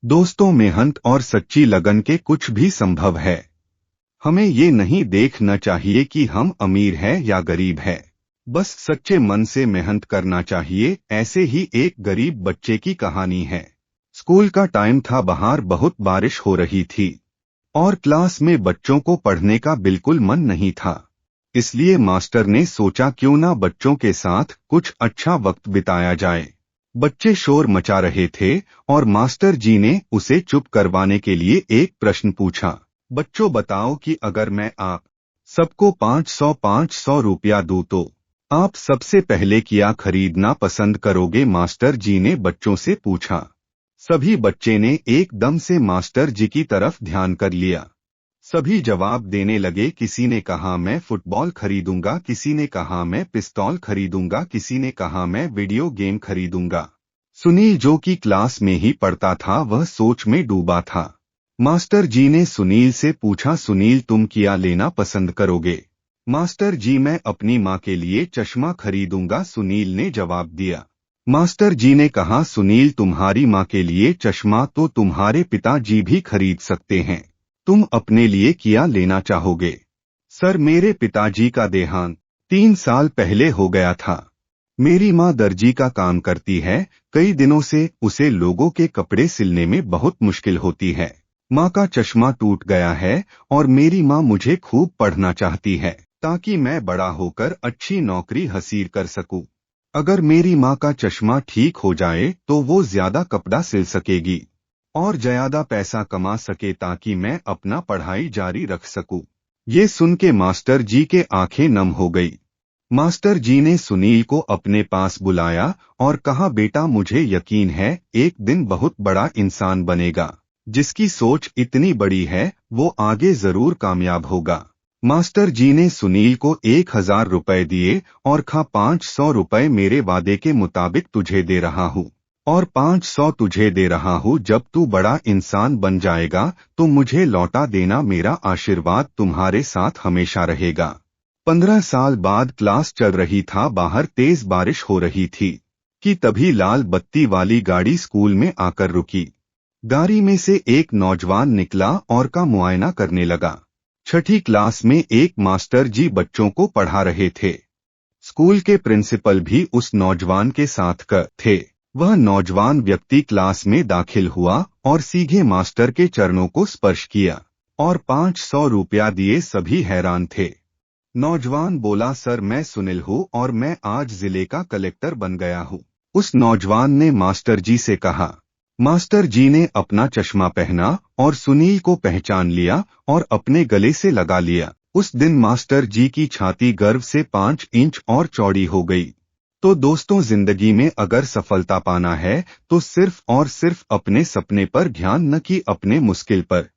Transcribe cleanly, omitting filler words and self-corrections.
दोस्तों, मेहनत और सच्ची लगन के कुछ भी संभव है। हमें ये नहीं देखना चाहिए कि हम अमीर हैं या गरीब हैं। बस सच्चे मन से मेहनत करना चाहिए। ऐसे ही एक गरीब बच्चे की कहानी है। स्कूल का टाइम था, बाहर बहुत बारिश हो रही थी और क्लास में बच्चों को पढ़ने का बिल्कुल मन नहीं था। इसलिए मास्टर ने सोचा क्यों ना बच्चों के साथ कुछ अच्छा वक्त बिताया जाए। बच्चे शोर मचा रहे थे और मास्टर जी ने उसे चुप करवाने के लिए एक प्रश्न पूछा। बच्चों, बताओ कि अगर मैं आप सबको 500 रुपया दूं तो आप सबसे पहले क्या खरीदना पसंद करोगे? मास्टर जी ने बच्चों से पूछा। सभी बच्चे ने एकदम से मास्टर जी की तरफ ध्यान कर लिया। सभी जवाब देने लगे। किसी ने कहा मैं फुटबॉल खरीदूंगा, किसी ने कहा मैं पिस्तौल खरीदूंगा, किसी ने कहा मैं वीडियो गेम खरीदूंगा। सुनील, जो कि क्लास में ही पढ़ता था, वह सोच में डूबा था। मास्टर जी ने सुनील से पूछा, सुनील तुम क्या लेना पसंद करोगे? मास्टर जी, मैं अपनी माँ के लिए चश्मा खरीदूंगा, सुनील ने जवाब दिया। मास्टर जी ने कहा, सुनील तुम्हारी माँ के लिए चश्मा तो तुम्हारे पिताजी भी खरीद सकते हैं। तुम अपने लिए क्या लेना चाहोगे? सर, मेरे पिताजी का देहांत 3 साल पहले हो गया था। मेरी माँ दर्जी का काम करती है। कई दिनों से उसे लोगों के कपड़े सिलने में बहुत मुश्किल होती है। माँ का चश्मा टूट गया है और मेरी माँ मुझे खूब पढ़ना चाहती है ताकि मैं बड़ा होकर अच्छी नौकरी हासिल कर सकूं। अगर मेरी माँ का चश्मा ठीक हो जाए तो वो ज्यादा कपड़ा सिल सकेगी और ज्यादा पैसा कमा सके ताकि मैं अपना पढ़ाई जारी रख सकूं। ये सुन के मास्टर जी के आंखें नम हो गई। मास्टर जी ने सुनील को अपने पास बुलाया और कहा, बेटा मुझे यकीन है एक दिन बहुत बड़ा इंसान बनेगा। जिसकी सोच इतनी बड़ी है वो आगे जरूर कामयाब होगा। मास्टर जी ने सुनील को 1000 रुपए दिए और कहा, 500 रुपए मेरे वादे के मुताबिक तुझे दे रहा हूँ और 500 तुझे दे रहा हूँ। जब तू बड़ा इंसान बन जाएगा तो मुझे लौटा देना। मेरा आशीर्वाद तुम्हारे साथ हमेशा रहेगा। 15 साल बाद क्लास चल रही था। बाहर तेज बारिश हो रही थी कि तभी लाल बत्ती वाली गाड़ी स्कूल में आकर रुकी। गाड़ी में से एक नौजवान निकला और का मुआयना करने लगा। छठी क्लास में एक मास्टर जी बच्चों को पढ़ा रहे थे। स्कूल के प्रिंसिपल भी उस नौजवान के साथ थे। वह नौजवान व्यक्ति क्लास में दाखिल हुआ और सीधे मास्टर के चरणों को स्पर्श किया और 500 रुपया दिए। सभी हैरान थे। नौजवान बोला, सर मैं सुनील हूँ और मैं आज जिले का कलेक्टर बन गया हूँ। उस नौजवान ने मास्टर जी से कहा। मास्टर जी ने अपना चश्मा पहना और सुनील को पहचान लिया और अपने गले से लगा लिया। उस दिन मास्टर जी की छाती गर्व से 5 इंच और चौड़ी हो गई। तो दोस्तों, जिंदगी में अगर सफलता पाना है तो सिर्फ और सिर्फ अपने सपने पर ध्यान, न कि अपने मुश्किल पर।